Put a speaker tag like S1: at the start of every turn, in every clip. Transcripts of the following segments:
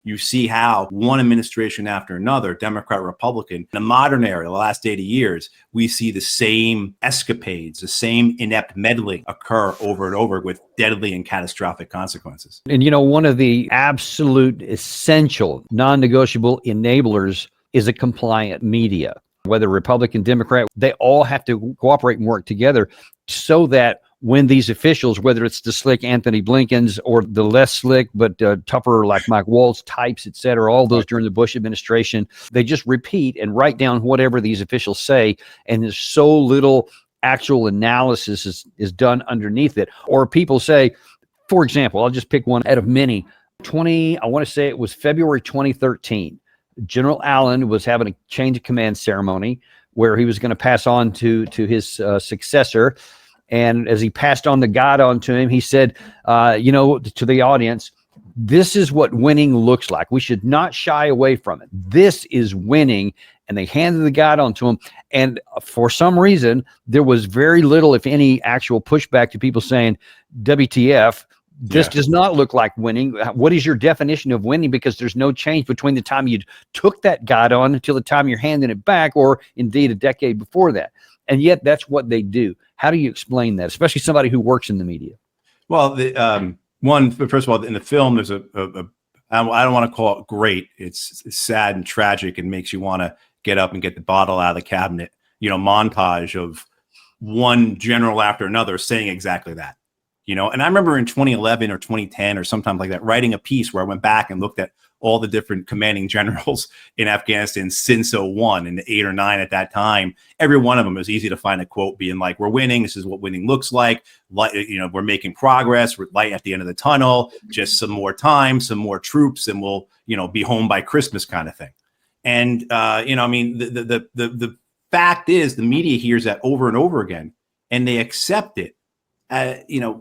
S1: You see how one administration after another, Democrat, Republican, in the modern era, the last 80 years, we see the same escapades, the same inept meddling occur over and over with deadly and catastrophic consequences.
S2: And, one of the absolute essential non-negotiable enablers is a compliant media. Whether Republican, Democrat, they all have to cooperate and work together so that when these officials, whether it's the slick Anthony Blinkens or the less slick but tougher like Mike Waltz types, et cetera, all those during the Bush administration, they just repeat and write down whatever these officials say, and there's so little actual analysis is done underneath it. Or people say, for example, I'll just pick one out of many. I want to say it was February 2013. General Allen was having a change of command ceremony where he was going to pass on to his successor. And as he passed on the guidon to him, he said, to the audience, this is what winning looks like. We should not shy away from it. This is winning. And they handed the guidon to him. And for some reason, there was very little, if any, actual pushback to people saying, WTF, this does not look like winning. What is your definition of winning? Because there's no change between the time you took that guidon until the time you're handing it back, or indeed a decade before that. And yet that's what they do. How do you explain that, especially somebody who works in the media?
S1: Well, first of all, in the film, there's I don't want to call it great. It's sad and tragic and makes you want to get up and get the bottle out of the cabinet, montage of one general after another saying exactly that, and I remember in 2011 or 2010 or sometime like that, writing a piece where I went back and looked at all the different commanding generals in Afghanistan since 2001 and 8 or 9 at that time. Every one of them, it was easy to find a quote being like, we're winning. This is what winning looks like. We're making progress. We're light at the end of the tunnel, just some more time, some more troops, and we'll, be home by Christmas kind of thing. And, the fact is the media hears that over and over again, and they accept it,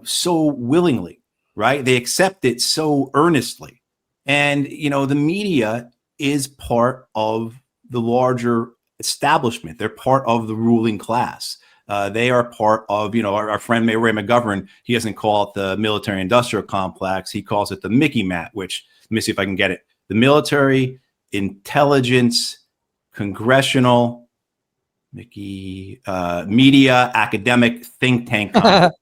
S1: so willingly, right? They accept it so earnestly. And, the media is part of the larger establishment. They're part of the ruling class. They are part of, our friend Ray McGovern, he doesn't call it the military industrial complex. He calls it the Mickey Mat, which, let me see if I can get it. The military, intelligence, congressional, media, academic think tank complex.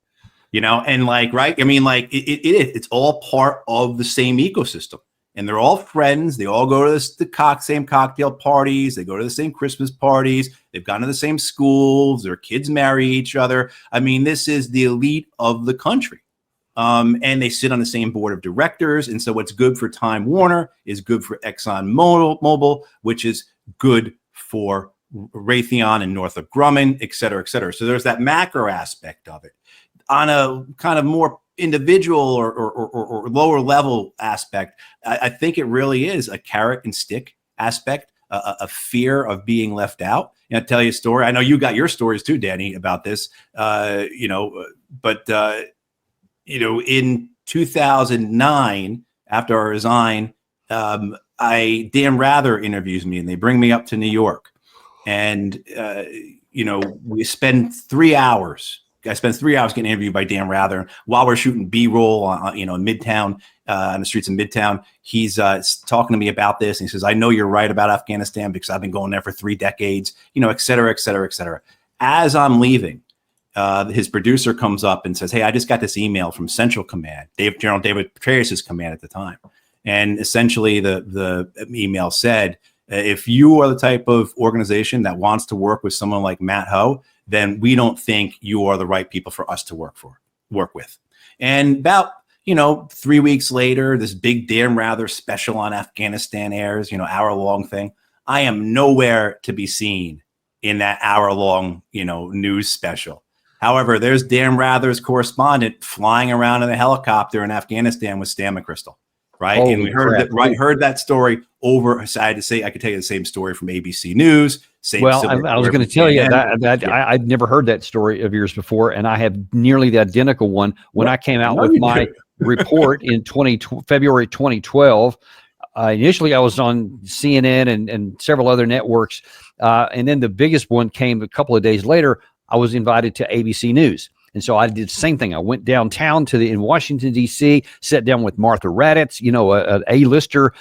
S1: And right? It's all part of the same ecosystem. And they're all friends. They all go to the same cocktail parties. They go to the same Christmas parties. They've gone to the same schools. Their kids marry each other. This is the elite of the country. And they sit on the same board of directors. And so what's good for Time Warner is good for ExxonMobil, which is good for Raytheon and Northrop Grumman, et cetera, et cetera. So there's that macro aspect of it. On a kind of more individual or lower level aspect, I think it really is a carrot and stick aspect, a fear of being left out. And I'll tell you a story. I know you got your stories too, Danny, about this, in 2009, after I resigned, Dan Rather interviews me and they bring me up to New York. And, we spend 3 hours. I spent 3 hours getting interviewed by Dan Rather while we're shooting B-roll in Midtown, on the streets of Midtown. He's talking to me about this. And he says, I know you're right about Afghanistan because I've been going there for 3 decades, et cetera, et cetera, et cetera. As I'm leaving, his producer comes up and says, hey, I just got this email from Central Command, General David Petraeus' command at the time. And essentially the email said, if you are the type of organization that wants to work with someone like Matt Ho, then we don't think you are the right people for us to work with. And about, 3 weeks later, this big Dan Rather special on Afghanistan airs, hour-long thing. I am nowhere to be seen in that hour-long, news special. However, there's Dan Rather's correspondent flying around in a helicopter in Afghanistan with Stan McChrystal, right?
S2: Holy
S1: and we heard that story over. So I could tell you the same story from ABC News.
S2: I was going to tell you that I'd never heard that story of yours before, and I have nearly the identical one when I came out with my report in February 2012. Initially, I was on CNN and several other networks, and then the biggest one came a couple of days later. I was invited to ABC News. And so I did the same thing. I went downtown in Washington, D.C., sat down with Martha Raddatz, an A-lister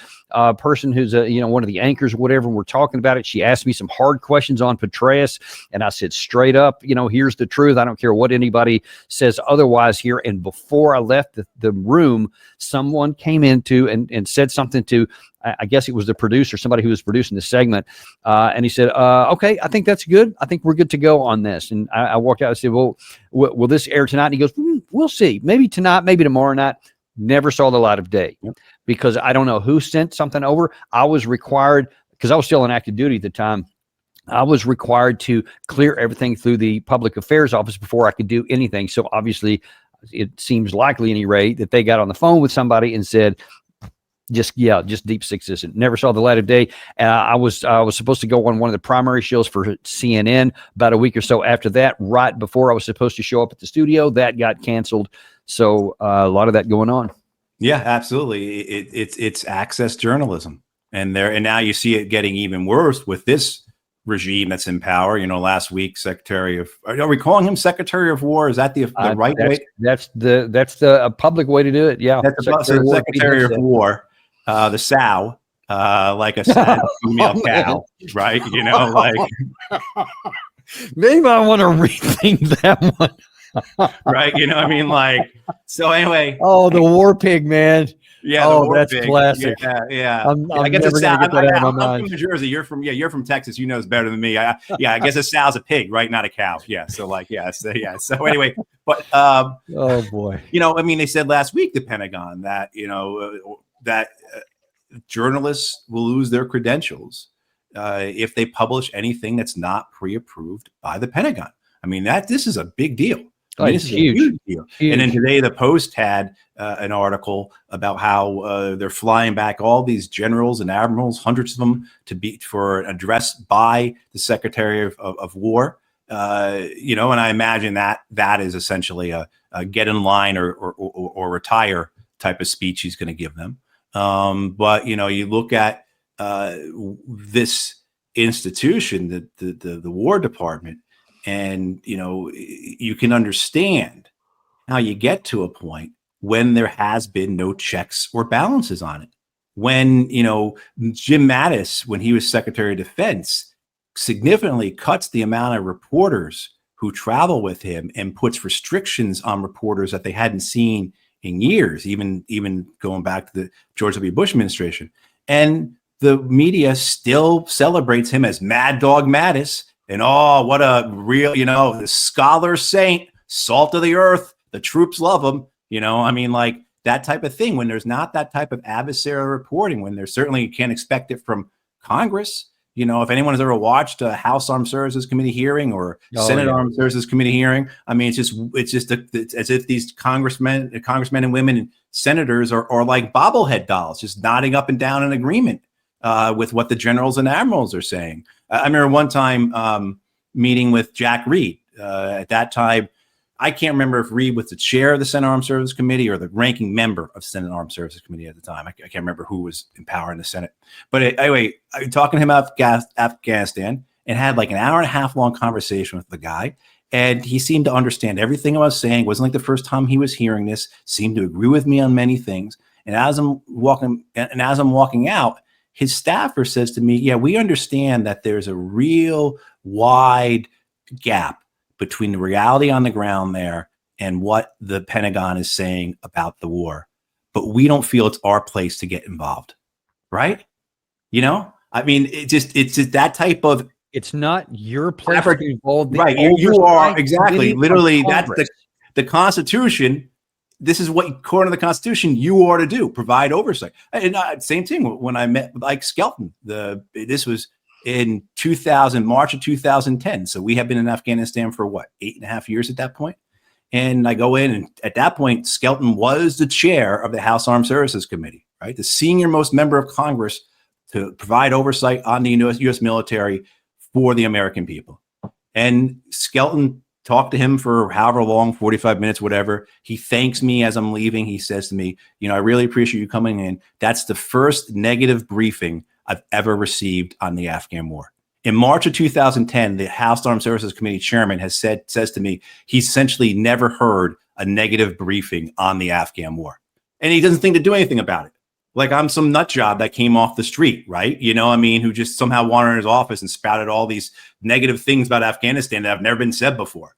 S2: person who's one of the anchors or whatever, and we're talking about it. She asked me some hard questions on Petraeus, and I said straight up, here's the truth. I don't care what anybody says otherwise here. And before I left the room, someone came into and said something to, I guess it was the producer, somebody who was producing the segment, and he said, okay, I think that's good. I think we're good to go on this. And I walked out and said, well, will this air tonight? And he goes, we'll see. Maybe tonight, maybe tomorrow night. Never saw the light of day because I don't know who sent something over. I was required, because I was still on active duty at the time, I was required to clear everything through the public affairs office before I could do anything. So obviously it seems likely, at any rate, that they got on the phone with somebody and said, just deep six this. Never saw the light of day. I was supposed to go on one of the primary shows for CNN about a week or so after that, right before I was supposed to show up at the studio. That got canceled. So a lot of that going on.
S1: Yeah, absolutely. It's access journalism, and now you see it getting even worse with this regime that's in power. Last week, are we calling him Secretary of War? Is that the right way?
S2: That's the public way to do it. Yeah,
S1: that's Secretary of War. The sow, like a sad female cow, right?
S2: Maybe I want to rethink that one.
S1: Right? So anyway.
S2: Oh, the war pig, man.
S1: Yeah.
S2: Oh, that's pig. Classic.
S1: Yeah.
S2: I'm never going to get that out of my mind.
S1: I'm from New Jersey. You're from Texas. You know it's better than me. I guess a sow's a pig, right? Not a cow. Yeah. So So anyway, but
S2: oh boy.
S1: They said last week, the Pentagon, that that journalists will lose their credentials if they publish anything that's not pre-approved by the Pentagon. This is a big deal. This is
S2: huge.
S1: A huge deal. Huge. And then today, the Post had an article about how they're flying back all these generals and admirals, hundreds of them, for an address by the Secretary of War. And I imagine that is essentially a get in line or retire type of speech he's going to give them. But you look at this institution, the War Department, and you can understand how you get to a point when there has been no checks or balances on it. When Jim Mattis, when he was Secretary of Defense, significantly cuts the amount of reporters who travel with him and puts restrictions on reporters that they hadn't seen in years, even going back to the George W. Bush administration. And the media still celebrates him as Mad Dog Mattis. And what a real, the scholar saint, salt of the earth. The troops love him. That type of thing. When there's not that type of adversarial reporting, when there's certainly, you can't expect it from Congress. If anyone has ever watched a House Armed Services Committee hearing or Senate Armed Services Committee hearing, it's just as if these congressmen and women and senators are like bobblehead dolls, just nodding up and down in agreement with what the generals and admirals are saying. I remember one time meeting with Jack Reed. At that time, I can't remember if Reed was the chair of the Senate Armed Services Committee or the ranking member of Senate Armed Services Committee at the time. I can't remember who was in power in the Senate. But anyway, I was talking to him about Afghanistan and had like an hour and a half long conversation with the guy. And he seemed to understand everything I was saying. It wasn't like the first time he was hearing this, seemed to agree with me on many things. And as I'm walking out, his staffer says to me, yeah, we understand that there's a real wide gap between the reality on the ground there and what the Pentagon is saying about the war. But we don't feel it's our place to get involved. Right? It's just that type of.
S2: It's not your place to get involved.
S1: Right. You are exactly. Literally, that's the Constitution. This is what, according to the Constitution, you ought to do, provide oversight. And same thing when I met Ike Skelton. This was in March of 2010. So we have been in Afghanistan for 8.5 years at that point. And I go in, and at that point, Skelton was the chair of the House Armed Services Committee, right? The senior most member of Congress to provide oversight on the U.S. military for the American people. And Skelton talked to him for however long, 45 minutes, whatever. He thanks me as I'm leaving. He says to me, I really appreciate you coming in. That's the first negative briefing I've ever received on the Afghan war. In March of 2010, the House Armed Services Committee chairman says to me, he's essentially never heard a negative briefing on the Afghan war. And he doesn't think to do anything about it. like I'm some nut job that came off the street, right? You know, I mean, who just somehow wandered in his office and spouted all these negative things about Afghanistan that have never been said before.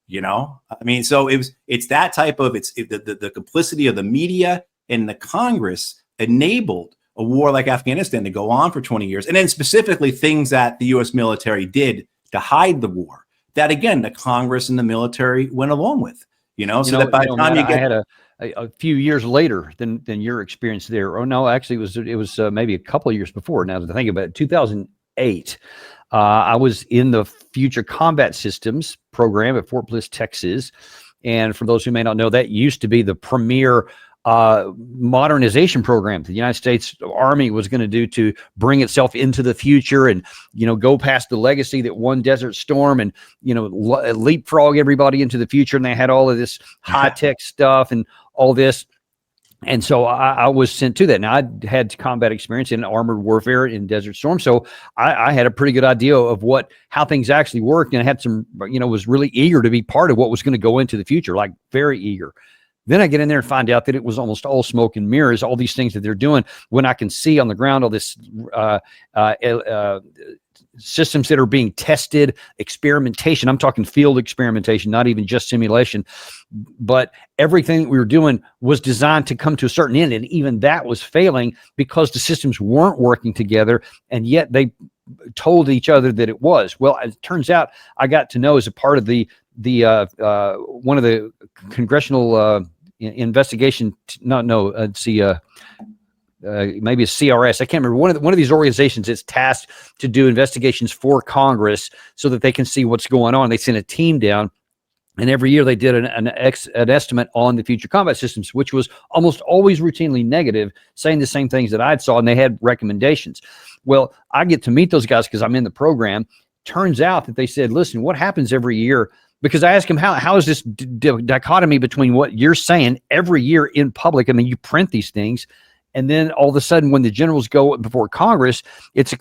S1: You know, I mean, so it's that type of the complicity of the media and the Congress enabled a war like Afghanistan to go on for 20 years. And then specifically things that the U.S. military did to hide the war that, again, the Congress and the military went along with, so that by the time
S2: Matt,
S1: you get.
S2: I had a few years later than your experience there. Oh, no, actually it was maybe a couple of years before. Now that I think about it, 2008. I was in the Future Combat Systems program at Fort Bliss, Texas. And for those who may not know, that used to be the premier modernization program the United States Army was going to do to bring itself into the future and, go past the legacy that won Desert Storm and, leapfrog everybody into the future. And they had all of this high tech stuff and all this. And so I was sent to that. Now, I had combat experience in armored warfare in Desert Storm, so I had a pretty good idea of how things actually worked, and I had some, was really eager to be part of what was going to go into the future, like very eager. Then I get in there and find out that it was almost all smoke and mirrors, all these things that they're doing, when I can see on the ground all this systems that are being tested, experimentation. I'm talking field experimentation, not even just simulation. But everything that we were doing was designed to come to a certain end. And even that was failing because the systems weren't working together. And yet they told each other that it was. Well, it turns out I got to know as a part of the one of the congressional investigation. Maybe a CRS. I can't remember. One of these organizations is tasked to do investigations for Congress so that they can see what's going on. They sent a team down, and every year they did an estimate on the future combat systems, which was almost always routinely negative, saying the same things that I'd saw, and they had recommendations. Well, I get to meet those guys because I'm in the program. Turns out that they said, listen, what happens every year? Because I asked him, how is this dichotomy between what you're saying every year in public? I mean, you print these things, and then all of a sudden, when the generals go before Congress, it's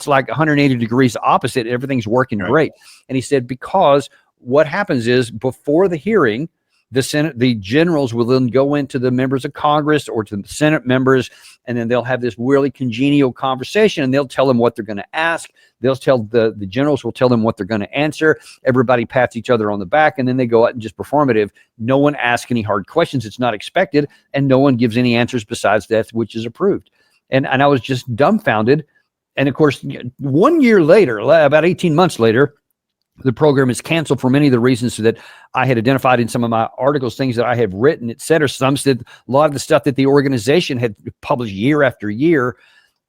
S2: like 180 degrees opposite. Everything's working great. And he said, because what happens is before the hearing, the generals will then go into the members of Congress or to the Senate members, and then they'll have this really congenial conversation, and they'll tell them what they're going to ask. They'll tell the generals will tell them what they're going to answer. Everybody pats each other on the back, and then they go out and just performative. No one asks any hard questions. It's not expected, and no one gives any answers besides that which is approved. And I was just dumbfounded. And of course, 1 year later, about 18 months later, the program is canceled for many of the reasons that I had identified in some of my articles, things that I have written, et cetera. Some said a lot of the stuff that the organization had published year after year,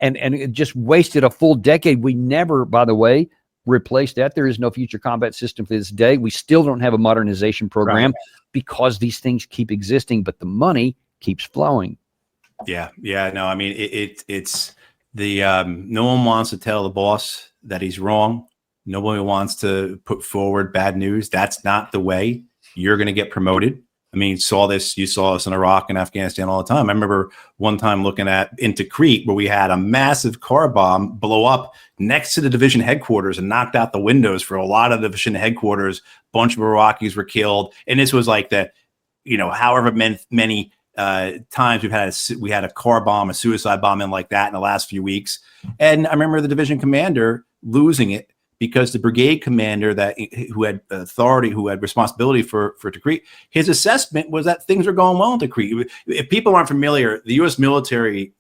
S2: and it just wasted a full decade. We never, by the way, replaced that. There is no future combat system to this day. We still don't have a modernization program because these things keep existing, but the money keeps flowing.
S1: Yeah. No, I mean, it's the no one wants to tell the boss that he's wrong. Nobody wants to put forward bad news. That's not the way you're going to get promoted. I mean, you saw this in Iraq and Afghanistan all the time. I remember one time looking into Crete where we had a massive car bomb blow up next to the division headquarters and knocked out the windows for a lot of the division headquarters. A bunch of Iraqis were killed. And this was like however many times we had a car bomb, a suicide bombing like that in the last few weeks. And I remember the division commander losing it, because the brigade commander who had authority, who had responsibility for Tikrit, his assessment was that things were going well in Tikrit. If people aren't familiar, the U.S. military,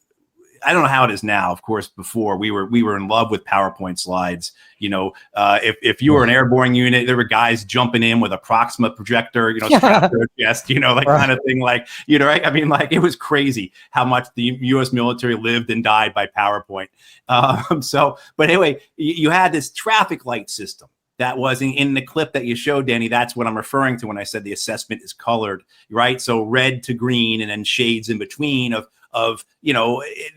S1: I don't know how it is now. Of course, before we were in love with PowerPoint slides. If you were an airborne unit, there were guys jumping in with a Proxima projector, strapped to their chest, kind of thing, right? I mean, it was crazy how much the U.S. military lived and died by PowerPoint. But anyway, you had this traffic light system that was in the clip that you showed, Danny. That's what I'm referring to when I said the assessment is colored, right? So red to green and then shades in between of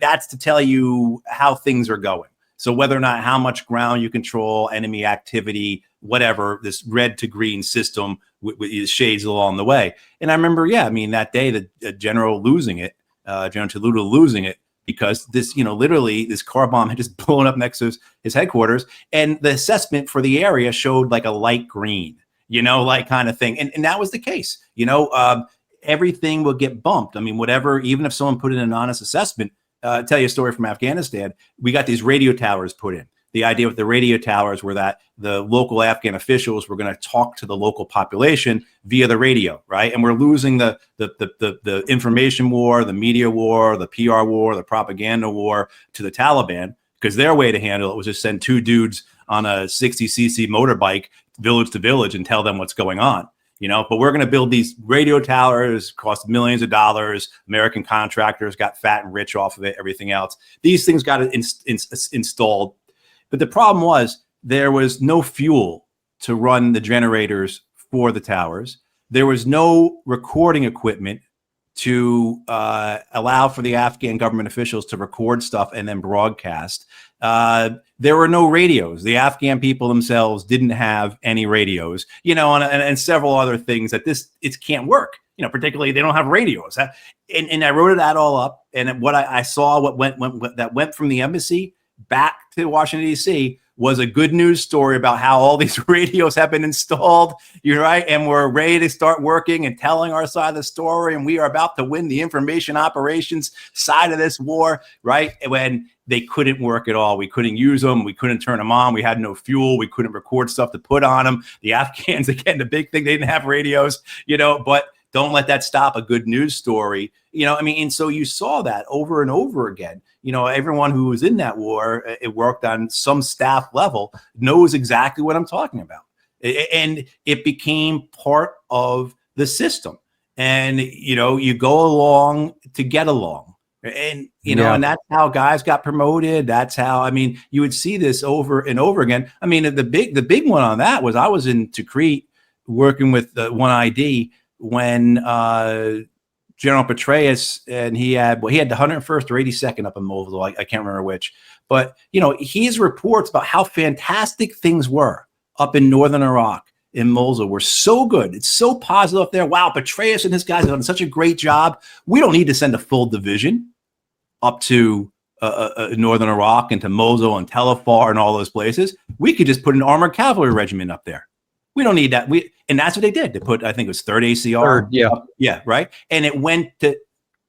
S1: that's to tell you how things are going. So whether or not how much ground you control, enemy activity, whatever, this red to green system with shades along the way. And I remember, that day the general losing it, General Tuluda losing it, because this, literally this car bomb had just blown up next to his headquarters, and the assessment for the area showed like a light green, kind of thing. And that was the case, everything will get bumped. I mean, whatever, even if someone put in an honest assessment, tell you a story from Afghanistan. We got these radio towers put in. The idea with the radio towers were that the local Afghan officials were going to talk to the local population via the radio, right? And we're losing the information war, the media war, the PR war, the propaganda war to the Taliban, because their way to handle it was just send two dudes on a 60cc motorbike village to village and tell them what's going on. But we're going to build these radio towers, cost millions of dollars. American contractors got fat and rich off of it, everything else. These things got installed. But the problem was there was no fuel to run the generators for the towers. There was no recording equipment to allow for the Afghan government officials to record stuff and then broadcast. There were no radios. The Afghan people themselves didn't have any radios, and several other things that it can't work. Particularly they don't have radios. And I wrote that all up. And what I saw, what went from the embassy back to Washington, D.C. was a good news story about how all these radios have been installed, you're right, and we're ready to start working and telling our side of the story, and we are about to win the information operations side of this war, right? When they couldn't work at all. We couldn't use them. We couldn't turn them on. We had no fuel. We couldn't record stuff to put on them. The Afghans, again, the big thing, they didn't have radios, but don't let that stop a good news story. And so you saw that over and over again. Everyone who was in that war, it worked on some staff level, knows exactly what I'm talking about. And it became part of the system. And, you go along to get along. And, and that's how guys got promoted. That's how, you would see this over and over again. The big one on that was I was in Tikrit working with one ID when General Petraeus, and he had the 101st or 82nd up in Mosul. I can't remember which, but his reports about how fantastic things were up in northern Iraq in Mosul were so good. It's so positive up there. Wow, Petraeus and his guys have done such a great job. We don't need to send a full division up to northern Iraq and to Mosul and Tel Afar and all those places. We could just put an armored cavalry regiment up there. We don't need that. And that's what they did. They put, I think it was 3rd ACR. Yeah, right. And it went to, as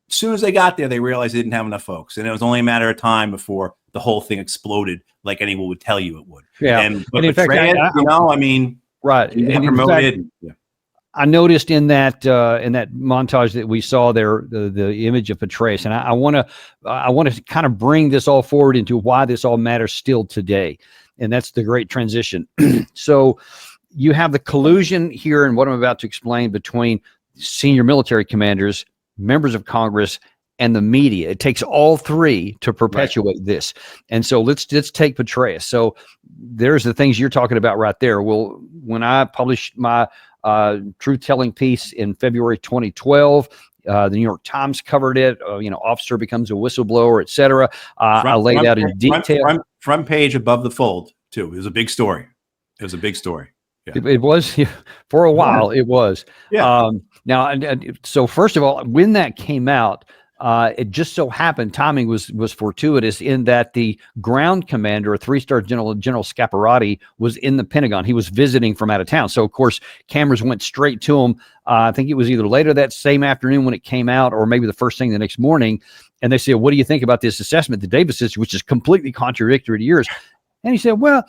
S1: soon as they got there, they realized they didn't have enough folks. And it was only a matter of time before the whole thing exploded like anyone would tell you it would.
S2: Yeah.
S1: And
S2: in fact,
S1: right.
S2: And
S1: promoted.
S2: I noticed in that montage that we saw there, the image of Petraeus, and I want to kind of bring this all forward into why this all matters still today. And that's the great transition. So you have the collusion here and what I'm about to explain between senior military commanders, members of Congress, and the media. It takes all three to perpetuate this. And so let's take Petraeus. So there's the things you're talking about right there. Well, when I published my truth-telling piece in February 2012, the New York Times covered it. Officer becomes a whistleblower, et cetera. I laid out in detail.
S1: Front page above the fold, too. It was a big story. Yeah.
S2: It was for a while. It was.
S1: Yeah.
S2: So first of all, when that came out, it just so happened timing was fortuitous in that the ground commander, a 3-star General Scaparrotti, was in the Pentagon. He was visiting from out of town. So of course, cameras went straight to him. I think it was either later that same afternoon when it came out, or maybe the first thing the next morning. And they said, "What do you think about this assessment that Davis says, which is completely contradictory to yours?" And he said, "Well,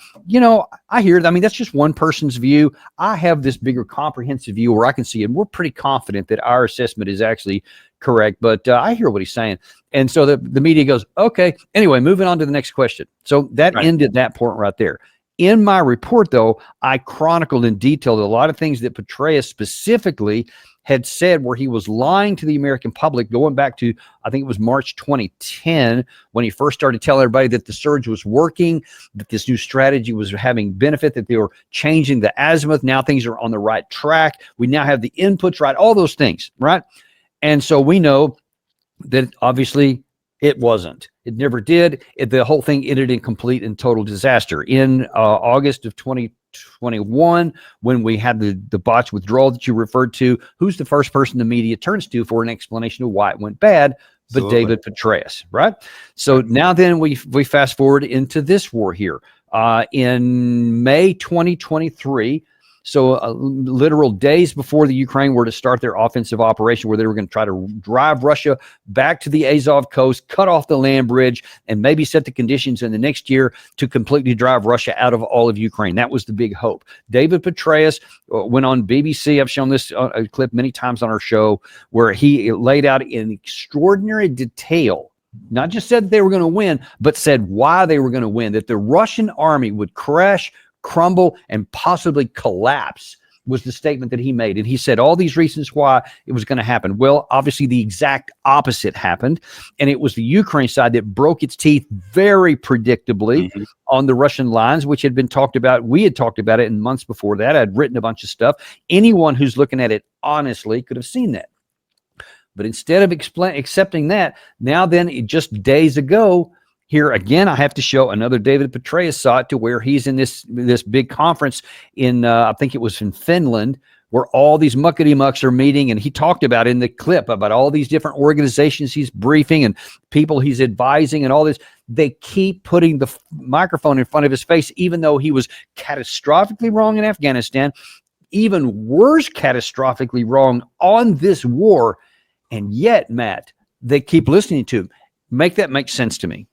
S2: I hear it. That's just one person's view. I have this bigger comprehensive view where I can see it. And we're pretty confident that our assessment is actually correct, but I hear what he's saying." And so the media goes, "Okay, anyway, moving on to the next question." So that ended that point right there. In my report, though, I chronicled in detail a lot of things that Petraeus specifically had said where he was lying to the American public going back to, I think it was March 2010, when he first started telling everybody that the surge was working, that this new strategy was having benefit, that they were changing the azimuth. Now things are on the right track. We now have the inputs right, all those things, right? And so we know that obviously it wasn't. It never did. The whole thing ended in complete and total disaster. In August of 2021, when we had the botched withdrawal that you referred to, who's the first person the media turns to for an explanation of why it went bad? But David Petraeus, right? So now then we fast forward into this war here. In May 2023, So literal days before the Ukraine were to start their offensive operation, where they were going to try to drive Russia back to the Azov coast, cut off the land bridge, and maybe set the conditions in the next year to completely drive Russia out of all of Ukraine. That was the big hope. David Petraeus went on BBC. I've shown this clip many times on our show, where he laid out in extraordinary detail, not just said that they were going to win, but said why they were going to win, that the Russian army would crash, crumble, and possibly collapse, was the statement that he made. And he said all these reasons why it was going to happen. Well, obviously the exact opposite happened. And it was the Ukraine side that broke its teeth very predictably on the Russian lines, which had been talked about. We had talked about it in months before that. I'd written a bunch of stuff. Anyone who's looking at it honestly could have seen that. But instead of accepting that, now then, just days ago, here again, I have to show another David Petraeus saw it, to where he's in this big conference in, I think it was in Finland, where all these muckety mucks are meeting. And he talked about in the clip about all these different organizations he's briefing and people he's advising and all this. They keep putting the microphone in front of his face, even though he was catastrophically wrong in Afghanistan, even worse, catastrophically wrong on this war. And yet, Matt, they keep listening to him. Make that make sense to me.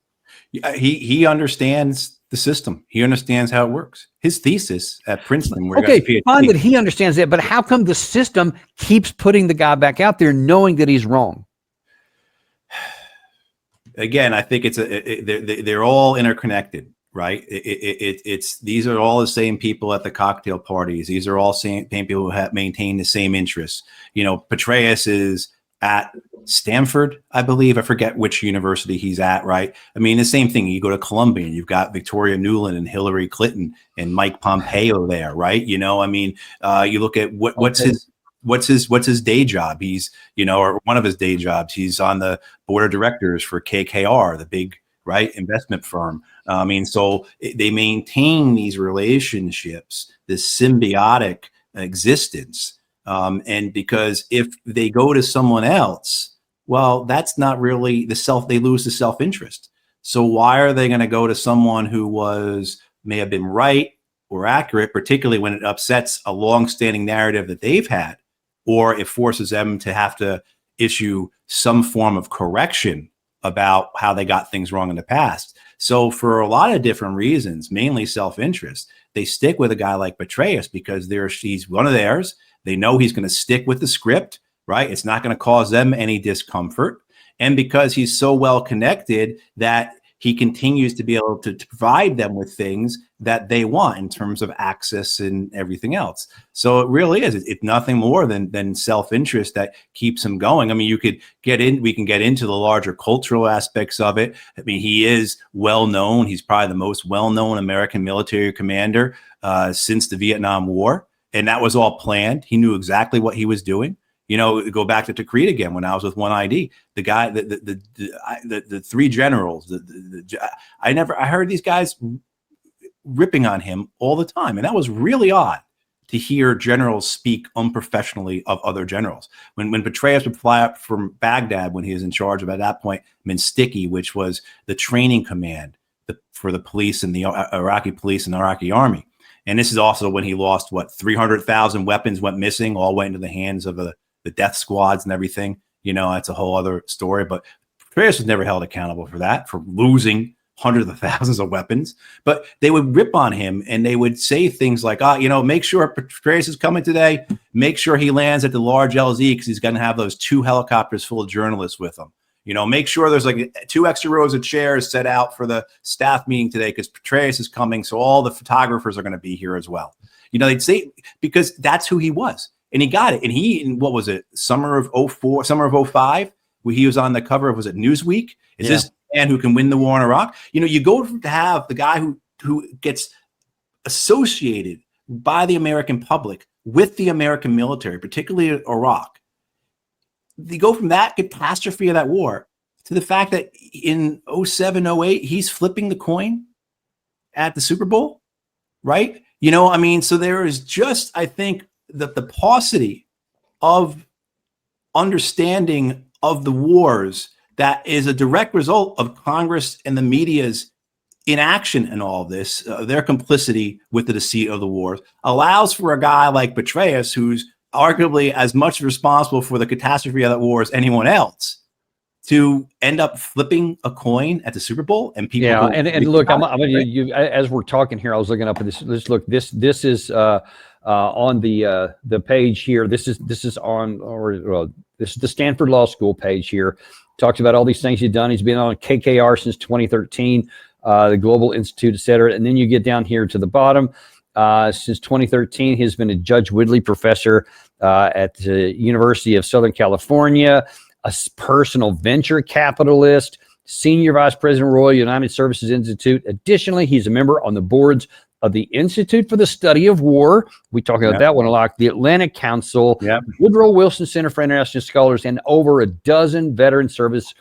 S1: He understands the system. He understands how it works. His thesis at Princeton, where
S2: okay, fine that he understands that, but how come the system keeps putting the guy back out there knowing that he's wrong?
S1: Again, I think they're all interconnected, right? It's these are all the same people at the cocktail parties. These are all same people who have maintained the same interests. You know, Petraeus is at Stanford, I believe. I forget which university he's at, right? I mean, the same thing. You go to Columbia and you've got Victoria Nuland and Hillary Clinton and Mike Pompeo there, right? You know, I mean, you look at what's his day job? He's, you know, or one of his day jobs, he's on the board of directors for KKR, the big, right, investment firm. I mean, so they maintain these relationships, this symbiotic existence. And because if they go to someone else, well, that's not really they lose the self-interest. So why are they going to go to someone who may have been right or accurate, particularly when it upsets a long-standing narrative that they've had, or it forces them to have to issue some form of correction about how they got things wrong in the past? So for a lot of different reasons, mainly self-interest, they stick with a guy like Petraeus because he's one of theirs. They know he's going to stick with the script, right? It's not going to cause them any discomfort. And because he's so well connected that he continues to be able to provide them with things that they want in terms of access and everything else. So it really is. It's nothing more than self-interest that keeps him going. I mean, we can get into the larger cultural aspects of it. I mean, he is well known. He's probably the most well-known American military commander since the Vietnam War. And that was all planned. He knew exactly what he was doing. You know, go back to Deceit again. When I was with 1ID, the guy, the three generals, I heard these guys ripping on him all the time, and that was really odd to hear generals speak unprofessionally of other generals. When Petraeus would fly up from Baghdad, when he was in charge of, at that point, Minsticky, which was the training command for the police and the Iraqi police and the Iraqi army. And this is also when he lost, 300,000 weapons went missing, all went into the hands of the death squads and everything. You know, that's a whole other story. But Petraeus was never held accountable for that, for losing hundreds of thousands of weapons. But they would rip on him and they would say things like, make sure Petraeus is coming today. Make sure he lands at the large LZ because he's going to have those 2 helicopters full of journalists with him. You know, make sure there's like 2 extra rows of chairs set out for the staff meeting today because Petraeus is coming. So all the photographers are going to be here as well. You know, they'd say, because that's who he was. And he got it. And in what was it, summer of 04, summer of 05, where he was on the cover of, was it Newsweek? Is this man who can win the war in Iraq? You know, you go to have the guy who gets associated by the American public with the American military, particularly Iraq. They go from that catastrophe of that war to the fact that in 07, 08, he's flipping the coin at the Super Bowl, right? You know, I mean, so there is just, I think, that the paucity of understanding of the wars that is a direct result of Congress and the media's inaction in all of this, their complicity with the deceit of the wars, allows for a guy like Petraeus, who's arguably as much responsible for the catastrophe of that war as anyone else, to end up flipping a coin at the Super Bowl. And people,
S2: yeah, and look, you, as we're talking here, I was looking up at this. Let's look. This is on the page here. This is on, or this is the Stanford Law School page here. Talks about all these things he's done. He's been on KKR since 2013, the Global Institute, et cetera. And then you get down here to the bottom. Since 2013, he's been a Judge Woodley professor at the University of Southern California, a personal venture capitalist, senior vice president, Royal United Services Institute. Additionally, he's a member on the boards of the Institute for the Study of War. We talk about that one a lot. The Atlantic Council, Woodrow Wilson Center for International Scholars, and over a dozen veteran service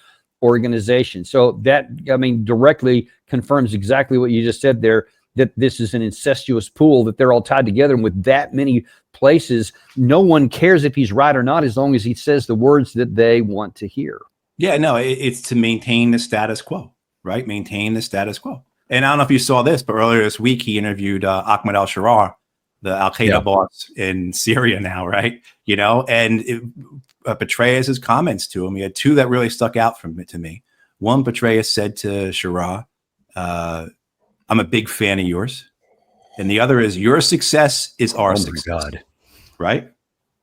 S2: organizations. So that, I mean, directly confirms exactly what you just said there, that this is an incestuous pool, that they're all tied together. And with that many places, no one cares if he's right or not, as long as he says the words that they want to hear. Yeah, no, it's to maintain the status quo, right? Maintain the status quo. And I don't know if you saw this, but earlier this week, he interviewed Ahmed al-Sharar, the Al-Qaeda boss in Syria now, right? You know, and Petraeus' comments to him, he had two that really stuck out to me. One, Petraeus said to Sharar, I'm a big fan of yours. And the other is, your success is our success. God. Right?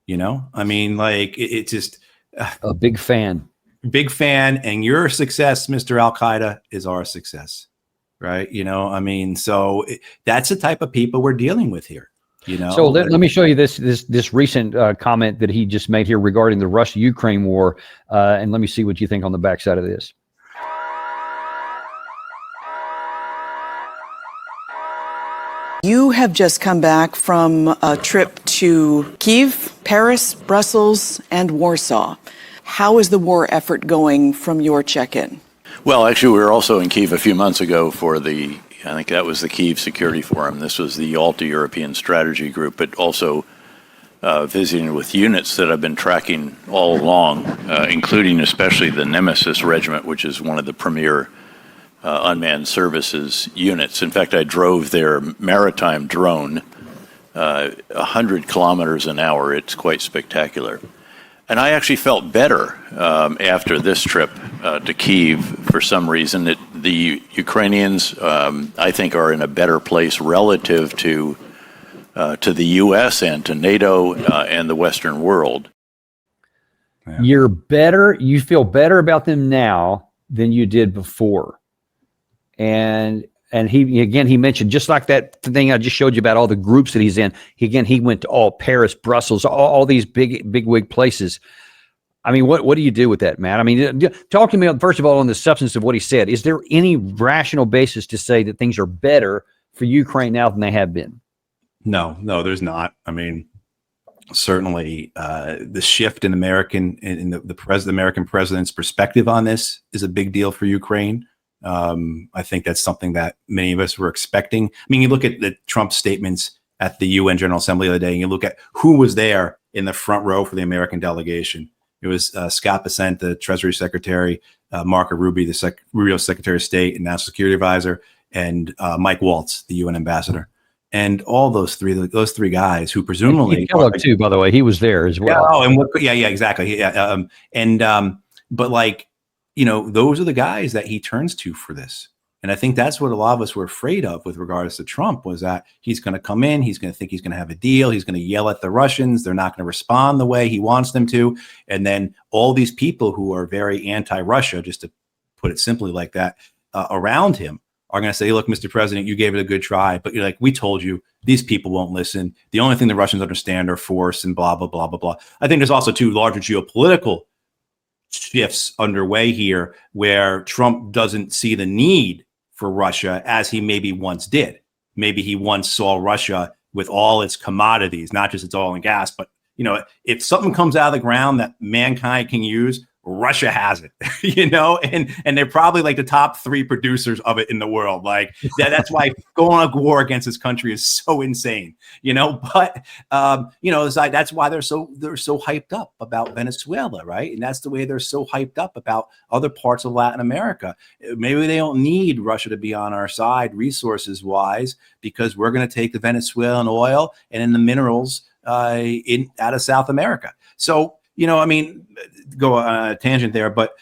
S2: You know, I mean, like, it's just a big fan. Big fan. And your success, Mr. Al-Qaeda, is our success. Right. You know, I mean, so that's the type of people we're dealing with here. You know, so let me show you this recent comment that he just made here regarding the Russia-Ukraine war. And let me see what you think on the backside of this.
S3: You have just come back from a trip to Kyiv, Paris, Brussels, and Warsaw. How is the war effort going from your check-in?
S4: Well, actually, we were also in Kyiv a few months ago for I think that was the Kyiv Security Forum. This was the Alta-European Strategy Group, but also visiting with units that I've been tracking all along, including especially the Nemesis Regiment, which is one of the premier unmanned services units. In fact, I drove their maritime drone 100 kilometers an hour. It's quite spectacular. And I actually felt better after this trip to Kyiv for some reason. The Ukrainians, I think, are in a better place relative to the U.S. and to NATO and the Western world.
S2: Yeah. You feel better about them now than you did before. And he mentioned, just like that thing I just showed you about all the groups that he's in. He went to all Paris, Brussels, all these big wig places. I mean, what do you do with that, Matt? I mean, talk to me first of all on the substance of what he said. Is there any rational basis to say that things are better for Ukraine now than they have been? No, there's not. I mean, certainly the shift in American president's perspective on this is a big deal for Ukraine. I think that's something that many of us were expecting. I mean, you look at the Trump statements at the UN General Assembly the other day, and you look at who was there in the front row for the American delegation. It was Scott Bessent, the Treasury Secretary, Marco Rubio, Rubio Secretary of State and National Security Advisor, and Mike Waltz, the UN Ambassador. And all those three guys who presumably Kellogg too, by the way, he was there as well. Yeah, exactly. Yeah, but like, you know, those are the guys that he turns to for this. And I think that's what a lot of us were afraid of with regards to Trump, was that he's going to come in, he's going to think he's going to have a deal, he's going to yell at the Russians, they're not going to respond the way he wants them to. And then all these people who are very anti-Russia, just to put it simply like that, around him are going to say, look, Mr. President, you gave it a good try, but you're like, we told you, these people won't listen. The only thing the Russians understand are force and blah, blah, blah, blah, blah. I think there's also two larger geopolitical shifts underway here where Trump doesn't see the need for Russia as he maybe once did. Maybe he once saw Russia with all its commodities, not just its oil and gas, but, you know, if something comes out of the ground that mankind can use,
S1: Russia has it, you know, and they're probably like the top 3 producers of it in the world. Like that's why going on a war against this country is so insane, you know. But you know, it's like that's why they're so hyped up about Venezuela, right? And that's the way they're so hyped up about other parts of Latin America. Maybe they don't need Russia to be on our side resources wise, because we're going to take the Venezuelan oil and in the minerals out of South America. So, you know, I mean, go on a tangent there, but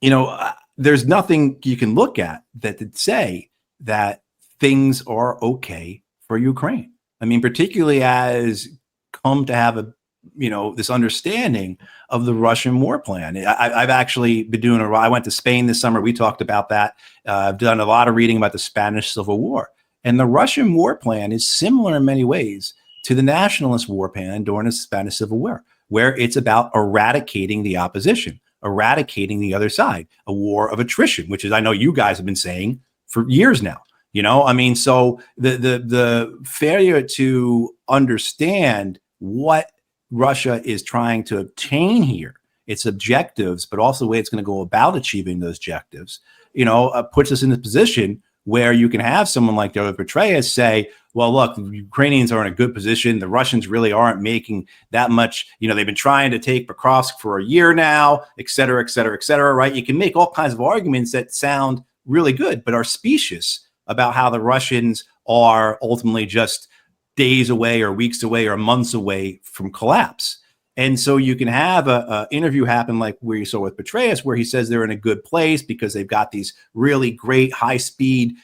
S1: you know, there's nothing you can look at that would say that things are okay for Ukraine. I mean, particularly as come to have this understanding of the Russian war plan. I've actually been doing I went to Spain this summer. We talked about that. I've done a lot of reading about the Spanish Civil War, and the Russian war plan is similar in many ways to the nationalist war plan during the Spanish Civil War, where it's about eradicating the opposition, eradicating the other side, a war of attrition, which is, I know you guys have been saying for years now. You know, I mean, so the failure to understand what Russia is trying to obtain here, its objectives, but also the way it's going to go about achieving those objectives, you know, puts us in a position where you can have someone like Petraeus say, well, look, the Ukrainians are in a good position. The Russians really aren't making that much. You know, they've been trying to take Pokrovsk for a year now, et cetera, et cetera, et cetera, right? You can make all kinds of arguments that sound really good, but are specious about how the Russians are ultimately just days away or weeks away or months away from collapse. And so you can have a interview happen like where you saw with Petraeus, where he says they're in a good place because they've got these really great high-speed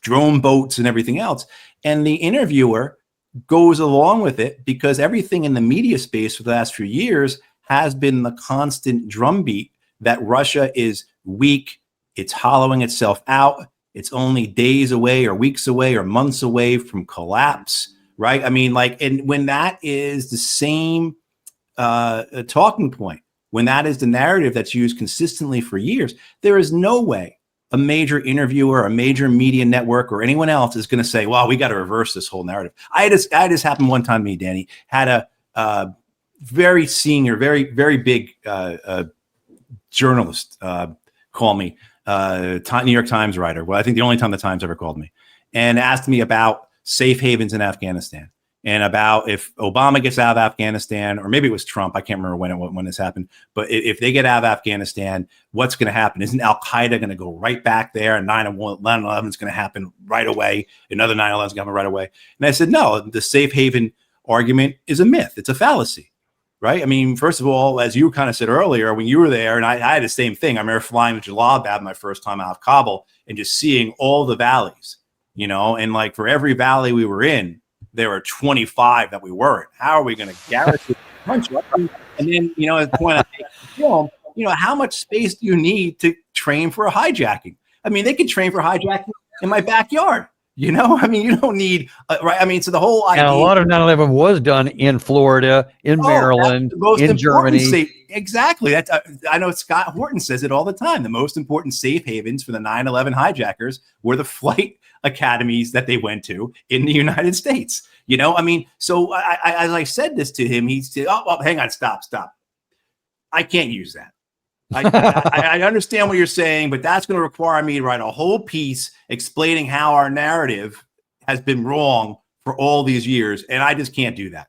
S1: drone boats and everything else. And the interviewer goes along with it because everything in the media space for the last few years has been the constant drumbeat that Russia is weak, it's hollowing itself out, it's only days away or weeks away or months away from collapse. Right. I mean, like, and when that is the same talking point, when that is the narrative that's used consistently for years, there is no way a major interviewer, a major media network, or anyone else is going to say, well, we got to reverse this whole narrative. I just happened one time to me, Danny, had a very senior, very big journalist call me, New York Times writer. Well, I think the only time the Times ever called me, and asked me about safe havens in Afghanistan and about if Obama gets out of Afghanistan, or maybe it was Trump, I can't remember when this happened, but if they get out of Afghanistan, what's going to happen? Isn't Al-Qaeda going to go right back there, and 9/11 is going to happen right away, another 9/11 is going to happen right away? And I said, no, the safe haven argument is a myth. It's a fallacy, right? I mean, first of all, as you kind of said earlier, when you were there, and I had the same thing. I remember flying to Jalalabad my first time out of Kabul and just seeing all the valleys, you know, and like for every valley we were in, there were 25 that we weren't. How are we going to guarantee punch up? And then, you know, at the point I make the film, you know, how much space do you need to train for a hijacking? I mean, they could train for hijacking in my backyard. You know, I mean, you don't need, right? I mean, so the whole idea.
S2: And a lot of 9/11 was done in Florida, in Maryland, in Germany.
S1: Exactly. That's, I know Scott Horton says it all the time. The most important safe havens for the 9/11 hijackers were the flight academies that they went to in the United States. You know, I mean, so as I said this to him, he said, oh, well, hang on, stop. I can't use that. I understand what you're saying, but that's going to require me to write a whole piece explaining how our narrative has been wrong for all these years. And I just can't do that.